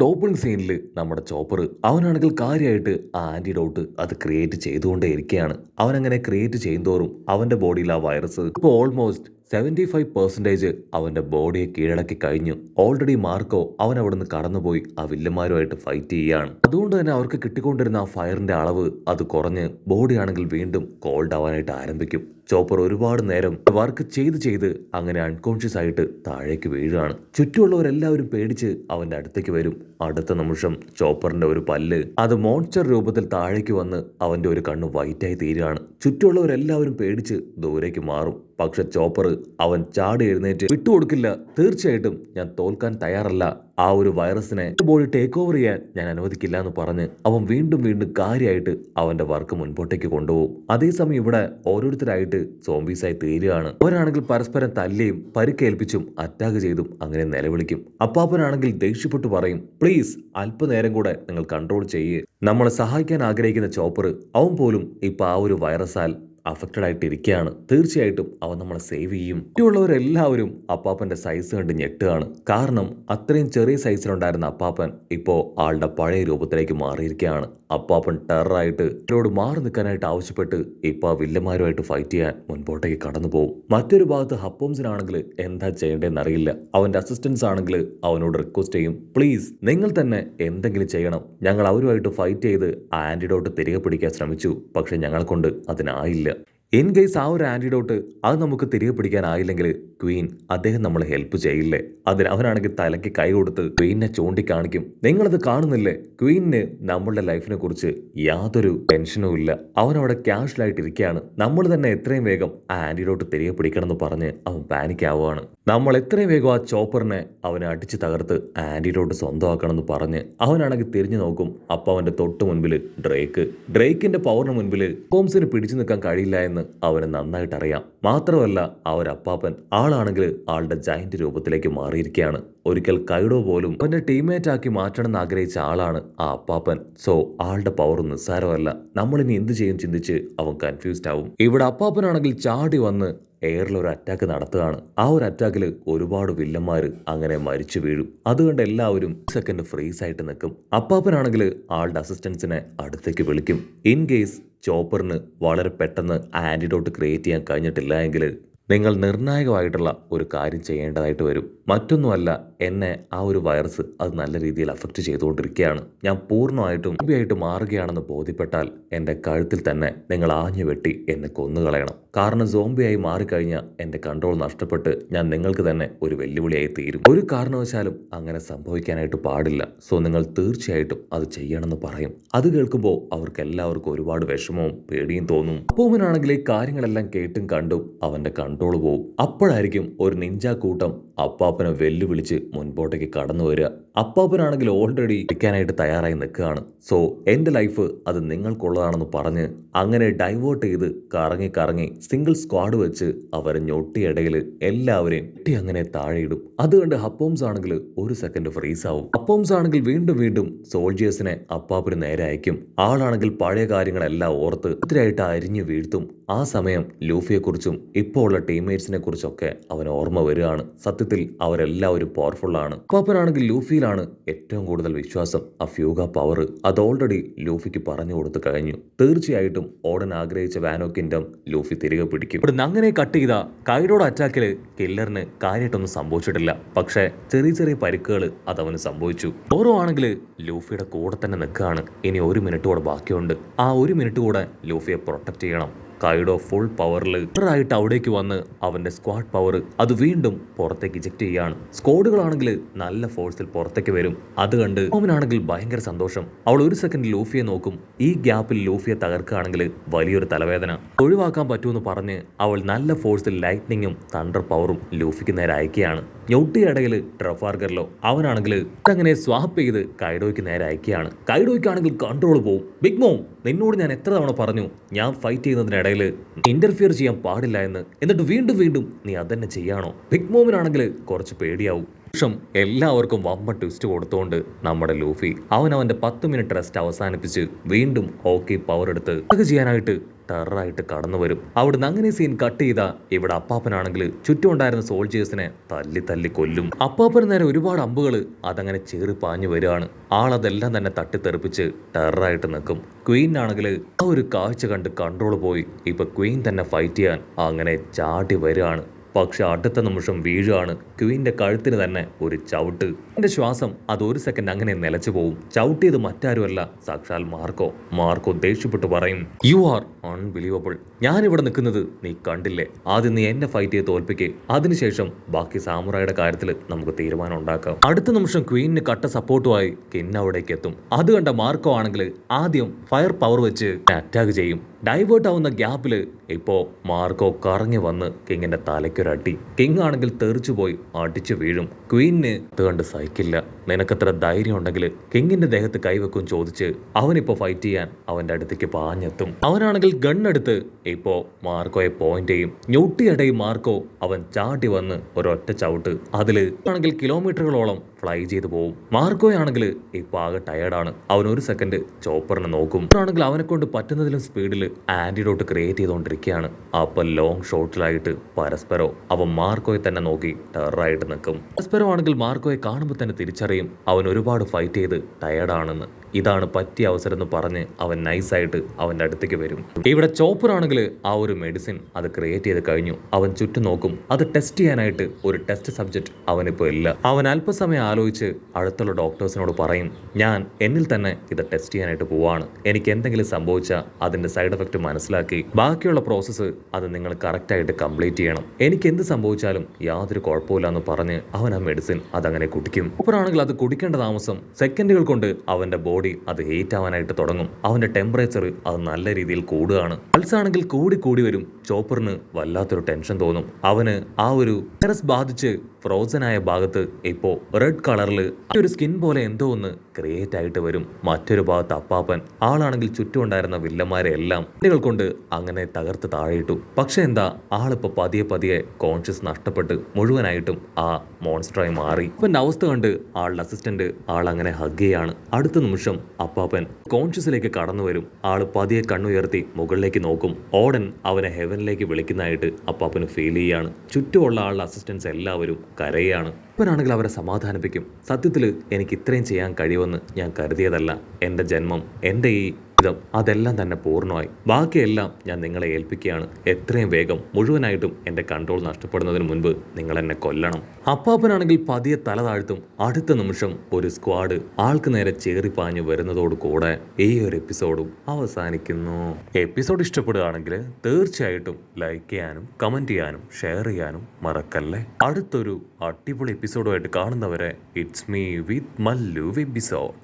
അതുകൊണ്ട് ഓപ്പണിംഗ് സീനിൽ നമ്മുടെ ചോപ്പർ അവനാണെങ്കിൽ കാര്യമായിട്ട് ആ ആന്റിഡോട്ട് അത് ക്രിയേറ്റ് ചെയ്തുകൊണ്ടേ ഇരിക്കുകയാണ്. അവനങ്ങനെ ക്രിയേറ്റ് ചെയ്യുന്തോറും അവന്റെ ബോഡിയിൽ ആ വൈറസ് ഇപ്പോൾ ഓൾമോസ്റ്റ് 75% അവന്റെ ബോഡിയെ കീഴടക്കി കഴിഞ്ഞു. ഓൾറെഡി മാർക്കോ അവൻ അവിടുന്ന് കടന്നുപോയി ആ വില്ലന്മാരുമായിട്ട് ഫൈറ്റ് ചെയ്യുകയാണ്. അതുകൊണ്ട് തന്നെ അവർക്ക് കിട്ടിക്കൊണ്ടിരുന്ന ആ ഫയറിന്റെ അളവ് അത് കുറഞ്ഞ് ബോഡി ആണെങ്കിൽ വീണ്ടും കോൾഡ് ആവാനായിട്ട് ആരംഭിക്കും. ചോപ്പർ ഒരുപാട് നേരം വർക്ക് ചെയ്ത് അങ്ങനെ അൺകോൺഷ്യസ് ആയിട്ട് താഴേക്ക് വീഴുകയാണ്. ചുറ്റുമുള്ളവരെല്ലാവരും പേടിച്ച് അവന്റെ അടുത്തേക്ക് വരും. അടുത്ത നിമിഷം ചോപ്പറിന്റെ ഒരു പല്ല് അത് മോൺസ്റ്റർ രൂപത്തിൽ താഴേക്ക് വന്ന് അവന്റെ ഒരു കണ്ണ് വൈറ്റായി തീരുകയാണ്. ചുറ്റുമുള്ളവരെല്ലാവരും പേടിച്ച് ദൂരേക്ക് മാറും. പക്ഷെ ചോപ്പർ അവൻ ചാടി എഴുന്നേറ്റ് വിട്ടുകൊടുക്കില്ല. തീർച്ചയായിട്ടും ഞാൻ തോൽക്കാൻ തയ്യാറല്ല. ആ ഒരു വൈറസിനെ ബോഡി ടേക്ക് ഓവർ ചെയ്യാൻ ഞാൻ അനുവദിക്കില്ല എന്ന് പറഞ്ഞ് അവൻ വീണ്ടും കാര്യമായിട്ട് അവന്റെ വർക്ക് മുൻപോട്ടേക്ക് കൊണ്ടുപോകും. അതേസമയം ഇവിടെ ഓരോരുത്തരായിട്ട് സോംബീസായി തീരുകയാണ്. അവരാണെങ്കിൽ പരസ്പരം തല്ലിയും പരിക്കേൽപ്പിച്ചും അറ്റാക്ക് ചെയ്തും അങ്ങനെ നിലവിളിക്കും. അപ്പാപ്പനാണെങ്കിൽ ദേഷ്യപ്പെട്ടു പറയും, പ്ലീസ് അല്പനേരം കൂടെ നിങ്ങൾ കൺട്രോൾ ചെയ്യേ. നമ്മളെ സഹായിക്കാൻ ആഗ്രഹിക്കുന്ന ചോപ്പർ അവൻ പോലും ഇപ്പൊ ആ ഒരു വൈറസാൽ അഫക്റ്റഡ് ആയിട്ട് ഇരിക്കുകയാണ്. തീർച്ചയായിട്ടും അവൻ നമ്മളെ സേവ് ചെയ്യും. മറ്റുള്ളവരെല്ലാവരും അപ്പാപ്പന്റെ സൈസ് കണ്ട് ഞെട്ടുകയാണ്. കാരണം അത്രയും ചെറിയ സൈസിലുണ്ടായിരുന്ന അപ്പാപ്പൻ ഇപ്പോ ആളുടെ പഴയ രൂപത്തിലേക്ക് മാറിയിരിക്കുകയാണ്. അപ്പാപ്പൻ ടെററായിട്ട് അവരോട് മാറി നിൽക്കാനായിട്ട് ആവശ്യപ്പെട്ട് ഇപ്പൊ ആ വില്ലന്മാരുമായിട്ട് ഫൈറ്റ് ചെയ്യാൻ മുൻപോട്ടേക്ക് കടന്നു പോകും. മറ്റൊരു ഭാഗത്ത് ഹപ്പോംസിനാണെങ്കിൽ എന്താ ചെയ്യേണ്ടതെന്ന് അറിയില്ല. അവന്റെ അസിസ്റ്റൻസ് ആണെങ്കിൽ അവനോട് റിക്വസ്റ്റ് ചെയ്യും, പ്ലീസ് നിങ്ങൾ തന്നെ എന്തെങ്കിലും ചെയ്യണം. ഞങ്ങൾ അവരുമായിട്ട് ഫൈറ്റ് ചെയ്ത് ആ ആന്റിഡോട്ട് തിരികെ പിടിക്കാൻ ശ്രമിച്ചു, പക്ഷെ ഞങ്ങളെ കൊണ്ട് അതിനായില്ല. ഇൻ കേസ് ആ ഒരു ആന്റിഡോട്ട് അത് നമുക്ക് തിരികെ പിടിക്കാനായില്ലെങ്കിൽ ക്വീൻ അദ്ദേഹം നമ്മളെ ഹെൽപ്പ് ചെയ്യില്ലേ. അതിന് അവനാണെങ്കിൽ തലയ്ക്ക് കൈ കൊടുത്ത് ക്വീനെ ചൂണ്ടിക്കാണിക്കും. നിങ്ങളത് കാണുന്നില്ലേ, ക്വീനിന് നമ്മളുടെ ലൈഫിനെ കുറിച്ച് യാതൊരു ടെൻഷനും ഇല്ല. അവനവിടെ ക്യാഷ്വലായിട്ട് ഇരിക്കുകയാണ്. നമ്മൾ തന്നെ എത്രയും വേഗം ആ ആന്റിഡോട്ട് തിരികെ പിടിക്കണം എന്ന് പറഞ്ഞ് അവൻ പാനിക് ആവുകയാണ്. നമ്മൾ എത്രയും വേഗം ആ ചോപ്പറിനെ അവനെ അടിച്ച് തകർത്ത് ആന്റിഡോട്ട് സ്വന്തമാക്കണം എന്ന് പറഞ്ഞ് അവനാണെങ്കിൽ തിരിഞ്ഞു നോക്കും. അപ്പൊ അവന്റെ തൊട്ട് മുൻപിൽ ഡ്രേക്കിന്റെ പവറിന് മുൻപിൽ ഹോംസിന് പിടിച്ചു നിൽക്കാൻ കഴിയില്ല എന്ന് അവന് നന്നായിട്ട് അറിയാം. മാത്രമല്ല ആ ഒരു അപ്പാപ്പൻ ആളാണെങ്കിൽ ആളുടെ ജയന്റ് രൂപത്തിലേക്ക് മാറിയിരിക്കുകയാണ്. ഒരിക്കൽ കൈഡോ പോലും അവന്റെ ടീംമേറ്റ് ആക്കി മാറ്റണം എന്ന് ആഗ്രഹിച്ച ആളാണ് ആ അപ്പാപ്പൻ. സോ ആളുടെ പവർ നിസ്സാരമല്ല. നമ്മളിനി എന്ത് ചെയ്യും ചിന്തിച്ച് അവൻ കൺഫ്യൂസ്ഡ് ആവും. ഇവിടെ അപ്പാപ്പനാണെങ്കിൽ ചാടി വന്ന് എയറിൽ ഒരു അറ്റാക്ക് നടത്തുകയാണ്. ആ ഒരു അറ്റാക്കിൽ ഒരുപാട് വില്ലന്മാർ അങ്ങനെ മരിച്ചു വീഴും. അതുകൊണ്ട് എല്ലാവരും സെക്കൻഡ് ഫ്രീസ് ആയിട്ട് നിൽക്കും. അപ്പാപ്പനാണെങ്കിൽ ആളുടെ അസിസ്റ്റൻസിനെ അടുത്തേക്ക് വിളിക്കും. ഇൻ കേസ് ചോപ്പറിന് വളരെ പെട്ടെന്ന് ആന്റിഡോട്ട് ക്രിയേറ്റ് ചെയ്യാൻ കഴിഞ്ഞിട്ടില്ല എങ്കിൽ നിങ്ങൾ നിർണായകമായിട്ടുള്ള ഒരു കാര്യം ചെയ്യേണ്ടതായിട്ട് വരും. മറ്റൊന്നുമല്ല, എന്നെ ആ ഒരു വൈറസ് അത് നല്ല രീതിയിൽ അഫക്റ്റ് ചെയ്തുകൊണ്ടിരിക്കുകയാണ്. ഞാൻ പൂർണ്ണമായിട്ടും സോംബിയായിട്ട് മാറുകയാണെന്ന് ബോധ്യപ്പെട്ടാൽ എൻ്റെ കഴുത്തിൽ തന്നെ നിങ്ങൾ ആഞ്ഞു വെട്ടി എന്നെ കൊന്നുകളയണം. കാരണം സോംബിയായി മാറിക്കഴിഞ്ഞാൽ എൻ്റെ കൺട്രോൾ നഷ്ടപ്പെട്ട് ഞാൻ നിങ്ങൾക്ക് തന്നെ ഒരു വെല്ലുവിളിയായി തീരും. ഒരു കാരണവശാലും അങ്ങനെ സംഭവിക്കാനായിട്ട് പാടില്ല. സോ നിങ്ങൾ തീർച്ചയായിട്ടും അത് ചെയ്യണമെന്ന് പറയും. അത് കേൾക്കുമ്പോൾ അവർക്ക് എല്ലാവർക്കും ഒരുപാട് വിഷമവും പേടിയും തോന്നും. അപ്പൂമ്മനാണെങ്കിൽ ഈ കാര്യങ്ങളെല്ലാം കേട്ടും കണ്ടും അവൻ്റെ കൺട്രോൾ പോവും. അപ്പോഴായിരിക്കും ഒരു നിഞ്ച കൂട്ടം അപ്പാപ്പനെ വെല്ലുവിളിച്ച് മുൻപോട്ടേക്ക് കടന്നു വരിക. അപ്പാപ്പനാണെങ്കിൽ ഓൾറെഡി ഇരിക്കാനായിട്ട് തയ്യാറായി നിൽക്കുകയാണ്. സോ എൻ്റെ ലൈഫ് അത് നിങ്ങൾക്കുള്ളതാണെന്ന് പറഞ്ഞ് അങ്ങനെ ഡൈവേർട്ട് ചെയ്ത് കറങ്ങി സിംഗിൾ സ്ക്വാഡ് വെച്ച് അവരെ ഞൊട്ടിയിടയിൽ എല്ലാവരെയും അങ്ങനെ താഴെയിടും. അത് കണ്ട് ഹപ്പോംസ് ആണെങ്കിൽ ഒരു സെക്കൻഡ് ഫ്രീസ് ആവും. ഹപ്പോംസ് ആണെങ്കിൽ വീണ്ടും സോൾജിയേഴ്സിനെ അപ്പാപ്പന് നേരെ അയക്കും. ആളാണെങ്കിൽ പഴയ കാര്യങ്ങളെല്ലാം ഓർത്ത് ഇത്രയായിട്ട് അരിഞ്ഞു വീഴ്ത്തും. ആ സമയം ലൂഫിയെക്കുറിച്ചും ഇപ്പോൾ ഉള്ള ടീംമേറ്റ്സിനെ കുറിച്ചൊക്കെ അവൻ ഓർമ്മ വരികയാണ്. സത്യത്തിൽ അവരെല്ലാവരും പവർഫുള്ളാണ്. അപ്പാപ്പനാണെങ്കിൽ ലൂഫിയിലാണ് ഏറ്റവും കൂടുതൽ വിശ്വാസം. ആ ഫ്യൂഗ പവർ അത് ഓൾറെഡി ലൂഫിക്ക് പറഞ്ഞു കൊടുത്തു കഴിഞ്ഞു. തീർച്ചയായിട്ടും ഓടാൻ ആഗ്രഹിച്ച വാനോ കിങ്ഡം ലൂഫി തിരികെ പിടിക്കും. ഇവിടുന്ന് അങ്ങനെ കട്ട് ചെയ്ത കൈഡോയുടെ അറ്റാക്കിൽ കില്ലറിന് കാര്യമായിട്ടൊന്നും സംഭവിച്ചിട്ടില്ല. പക്ഷേ ചെറിയ പരിക്കുകൾ അതവന് സംഭവിച്ചു. ഓരോ ആണെങ്കിൽ ലൂഫിയുടെ കൂടെ തന്നെ നിൽക്കുകയാണ്. ഇനി 1 മിനിറ്റ് കൂടെ ബാക്കിയുണ്ട്. ആ 1 മിനിറ്റ് കൂടെ ലൂഫിയെ പ്രൊട്ടക്ട് ചെയ്യണം. കൈഡോ ഫുൾ പവറിൽ ആയിട്ട് അവിടേക്ക് വന്ന് അവന്റെ സ്ക്വാഡ് പവർ അത് വീണ്ടും പുറത്തേക്ക് ഇജക്ട് ചെയ്യാണ്. സ്ക്വാഡുകളാണെങ്കിൽ നല്ല ഫോഴ്സിൽ പുറത്തേക്ക് വരും. അത് കണ്ട് അവനാണെങ്കിൽ ഭയങ്കര സന്തോഷം. അവൾ ഒരു സെക്കൻഡ് ലൂഫിയെ നോക്കും. ഈ ഗ്യാപ്പിൽ ലൂഫിയെ തകർക്കുകയാണെങ്കിൽ വലിയൊരു തലവേദന ഒഴിവാക്കാൻ പറ്റുമെന്ന് പറഞ്ഞ് അവൾ നല്ല ഫോഴ്സിൽ ലൈറ്റ്നിങ്ങും തണ്ടർ പവറും ലൂഫിക്ക് നേരെ അയക്കുകയാണ്. ഞൊട്ടിയിടയിൽ ട്രഫാർഗറിലോ അവനാണെങ്കിൽ അങ്ങനെ സ്വാപ്പ് ചെയ്ത് കൈഡോയ്ക്ക് നേരെ അയക്കുകയാണ്. കൈഡോയ്ക്കാണെങ്കിൽ കൺട്രോൾ പോവും. ബിഗ് മോം, നിന്നോട് ഞാൻ എത്ര തവണ പറഞ്ഞു ഞാൻ ഫൈറ്റ് ചെയ്യുന്നതിനിടയിൽ ഇന്റർഫിയർ ചെയ്യാൻ പാടില്ല എന്ന്. എന്നിട്ട് വീണ്ടും നീ അതന്നെ ചെയ്യാണോ? ബിഗ് മോമിനാണെങ്കിൽ കുറച്ച് പേടിയാവും. എല്ലാവർക്കും വമ്പ ട്വിസ്റ്റ് കൊടുത്തുകൊണ്ട് നമ്മുടെ ലൂഫി അവന്റെ 10 മിനിറ്റ് റെസ്റ്റ് അവസാനിപ്പിച്ച് വീണ്ടും ഹോക്കി പവർ എടുത്ത് ചെയ്യാനായിട്ട് ടെററായിട്ട് കടന്നു വരും. അവിടുന്ന് അങ്ങനെ സീൻ കട്ട് ചെയ്താ ഇവിടെ അപ്പാപ്പനാണെങ്കിൽ ചുറ്റും ഉണ്ടായിരുന്ന സോൾജേഴ്സിനെ തല്ലി തല്ലി കൊല്ലും. അപ്പാപ്പന് നേരെ ഒരുപാട് അമ്പുകൾ അതങ്ങനെ ചീറി പാഞ്ഞു വരികയാണ്. ആളതെല്ലാം തന്നെ തട്ടിത്തെറിപ്പിച്ച് ടെററായിട്ട് നിൽക്കും. ക്വീനാണെങ്കിൽ ആ ഒരു കാഴ്ച കണ്ട് കൺട്രോൾ പോയി. ഇപ്പൊ ക്വീൻ തന്നെ ഫൈറ്റ് ചെയ്യാൻ അങ്ങനെ ചാടി വരികയാണ്. പക്ഷെ അടുത്ത നിമിഷം വീഴുകയാണ്. ക്വീൻ്റെ കഴുത്തിന് തന്നെ ഒരു ചവിട്ട്. എന്റെ ശ്വാസം അത് ഒരു സെക്കൻഡ് അങ്ങനെ നിലച്ചു പോവും. ചവിട്ടിയത് മറ്റാരുമല്ല, സാക്ഷാൽ മാർക്കോ. മാർക്കോ ദേഷ്യപ്പെട്ട് പറയും, യു ആർ അൺബിലീവബിൾ. ഞാനിവിടെ നിൽക്കുന്നത് നീ കണ്ടില്ലേ? ആദ്യം നീ എന്നെ ഫൈറ്റ് ചെയ്ത് തോൽപ്പിക്കേ, അതിനുശേഷം ബാക്കി സാമുറായുടെ കാര്യത്തിൽ നമുക്ക് തീരുമാനം ഉണ്ടാക്കാം. അടുത്ത നിമിഷം ക്വീനിന് കട്ട സപ്പോർട്ടുമായി കിൻ അവിടേക്ക് എത്തും. അത് കണ്ട മാർക്കോ ആണെങ്കിൽ ആദ്യം ഫയർ പവർ വെച്ച് അറ്റാക്ക് ചെയ്യും. ഡൈവേർട്ട് ആവുന്ന ഗ്യാപ്പിൽ ഇപ്പോ മാർക്കോ കറങ്ങി വന്ന് കിങ്ങിന്റെ തലയ്ക്കൊരടി. കിങ് ആണെങ്കിൽ തെറിച്ചു പോയി അടിച്ചു വീഴും. ക്വീനിന് അത് കണ്ട് സഹിക്കില്ല. നിനക്കത്ര ധൈര്യം ഉണ്ടെങ്കിൽ കിങ്ങിന്റെ ദേഹത്ത് കൈവെക്കും ചോദിച്ച് അവനിപ്പോ ഫൈറ്റ് ചെയ്യാൻ അവന്റെ അടുത്തേക്ക് പാഞ്ഞെത്തും. അവനാണെങ്കിൽ ഗണ്ണെടുത്ത് ഇപ്പോ മാർക്കോയെ പോയിന്റ് ചെയ്യും. ഞൊട്ടിയടയും മാർക്കോ അവൻ ചാടി വന്ന് ഒരൊറ്റ ചവിട്ട്. അതില് ആണെങ്കിൽ കിലോമീറ്ററുകളോളം ഫ്ലൈ ചെയ്തു പോവും. മാർക്കോയാണെങ്കിൽ ഇപ്പൊ ആകെ ടയേർഡാണ്. അവൻ ഒരു സെക്കൻഡ് ചോപ്പറിനെ നോക്കും. ആണെങ്കിൽ അവനെ കൊണ്ട് പറ്റുന്നതിലും സ്പീഡിൽ ആന്റിഡോട്ട് ക്രിയേറ്റ് ചെയ്തുകൊണ്ടിരിക്കുകയാണ്. അപ്പൊ ലോങ് ഷോട്ടിലായിട്ട് പരസ്പരോ അവൻ മാർക്കോയെ തന്നെ നോക്കി ടെററായിട്ട് നിൽക്കും. പരസ്പരം ആണെങ്കിൽ മാർക്കോയെ കാണുമ്പോൾ തന്നെ തിരിച്ചറിയും അവൻ ഒരുപാട് ഫൈറ്റ് ചെയ്ത് ടയേർഡാണെന്ന്. ഇതാണ് പറ്റിയ അവസരം എന്ന് പറഞ്ഞ് അവൻ നൈസായിട്ട് അവൻ്റെ അടുത്തേക്ക് വരും. ഇവിടെ ചോപ്പറാണെങ്കിൽ ആ ഒരു മെഡിസിൻ അത് ക്രിയേറ്റ് ചെയ്ത് കഴിഞ്ഞു. അവൻ ചുറ്റും നോക്കും. അത് ടെസ്റ്റ് ചെയ്യാനായിട്ട് ഒരു ടെസ്റ്റ് സബ്ജക്റ്റ് അവനിപ്പോൾ ഇല്ല. അവൻ അല്പസമയം ആലോചിച്ച് അടുത്തുള്ള ഡോക്ടേഴ്സിനോട് പറയും, ഞാൻ എന്നിൽ തന്നെ ഇത് ടെസ്റ്റ് ചെയ്യാനായിട്ട് പോവാണ്. എനിക്ക് എന്തെങ്കിലും സംഭവിച്ചാൽ അതിൻ്റെ സൈഡ് എഫക്റ്റ് മനസ്സിലാക്കി ബാക്കിയുള്ള പ്രോസസ്സ് അത് നിങ്ങൾ കറക്റ്റായിട്ട് കംപ്ലീറ്റ് ചെയ്യണം. എനിക്ക് എന്ത് സംഭവിച്ചാലും യാതൊരു കുഴപ്പമില്ല എന്ന് പറഞ്ഞ് അവൻ ആ മെഡിസിൻ അതങ്ങനെ കുടിക്കും. ചോപ്പറാണെങ്കിൽ അത് കുടിക്കേണ്ട താമസം സെക്കൻഡുകൾ കൊണ്ട് അവൻ്റെ ബോഡി അത് ഹീറ്റ് ആവാനായിട്ട് തുടങ്ങും. അവന്റെ ടെമ്പറേച്ചർ അത് നല്ല രീതിയിൽ കൂടുകയാണ്. പൾസ് ആണെങ്കിൽ കൂടി കൂടി വരും. ചോപ്പറിന് വല്ലാത്തൊരു ടെൻഷൻ തോന്നും. അവന് ആ ഒരു വൈറസ് ബാധിച്ച് ഫ്രോസൺ ആയ ഭാഗത്ത് ഇപ്പോ റെഡ് കളറിൽ ഒരു സ്കിൻ പോലെ എന്തോ ഒന്ന് ക്രിയേറ്റ് ആയിട്ട് വരും. മറ്റൊരു ഭാഗത്ത് അപ്പാപ്പൻ ആളാണെങ്കിൽ ചുറ്റും ഉണ്ടായിരുന്ന വില്ലന്മാരെ എല്ലാം കുട്ടികൾ കൊണ്ട് അങ്ങനെ തകർത്ത് താഴെയിട്ടു. പക്ഷെ എന്താ, ആളിപ്പോ പതിയെ പതിയെ കോൺഷ്യസ് നഷ്ടപ്പെട്ട് മുഴുവനായിട്ടും ആ മോൺസ്റ്ററായി മാറി. അപ്പൻ്റെ അവസ്ഥ കണ്ട് ആളുടെ അസിസ്റ്റന്റ് ആളങ്ങനെ ഹഗ് ചെയ്യാണ്. അടുത്ത നിമിഷം അപ്പാപ്പൻ കോൺഷ്യസിലേക്ക് കടന്നു വരും. ആള് പതിയെ കണ്ണുയർത്തി മുകളിലേക്ക് നോക്കും. ഓടൻ അവനെ ഹെവനിലേക്ക് വിളിക്കുന്നതായിട്ട് അപ്പാപ്പന് ഫീൽ ചെയ്യാണ്. ചുറ്റുമുള്ള ആളുടെ അസിസ്റ്റൻസ് എല്ലാവരും കരയാണ്. അപ്പനാണെങ്കിൽ അവരെ സമാധാനിപ്പിക്കും. സത്യത്തിൽ എനിക്ക് ഇത്രയും ചെയ്യാൻ കഴിയുമെന്ന് ഞാൻ കരുതിയതല്ല. എൻ്റെ ജന്മം, എൻ്റെ ഈ അതെല്ലാം തന്നെ പൂർണ്ണമായി. ബാക്കിയെല്ലാം ഞാൻ നിങ്ങളെ ഏൽപ്പിക്കുകയാണ്. എത്രയും വേഗം മുഴുവനായിട്ടും എൻ്റെ കൺട്രോൾ നഷ്ടപ്പെടുന്നതിന് മുൻപ് നിങ്ങൾ എന്നെ കൊല്ലണം. അപ്പാപ്പനാണെങ്കിൽ പതിയെ തല താഴ്ത്തും. അടുത്ത നിമിഷം ഒരു സ്ക്വാഡ് ആൾക്ക് നേരെ ചേറിപ്പാഞ്ഞു വരുന്നതോട് കൂടെ ഈ ഒരു എപ്പിസോഡും അവസാനിക്കുന്നു. എപ്പിസോഡ് ഇഷ്ടപ്പെടുകയാണെങ്കിൽ തീർച്ചയായിട്ടും ലൈക്ക് ചെയ്യാനും കമന്റ് ചെയ്യാനും ഷെയർ ചെയ്യാനും മറക്കല്ലേ. അടുത്തൊരു അടിപൊളി എപ്പിസോഡുമായിട്ട് കാണുന്നവരെ it's me with Mallu episode.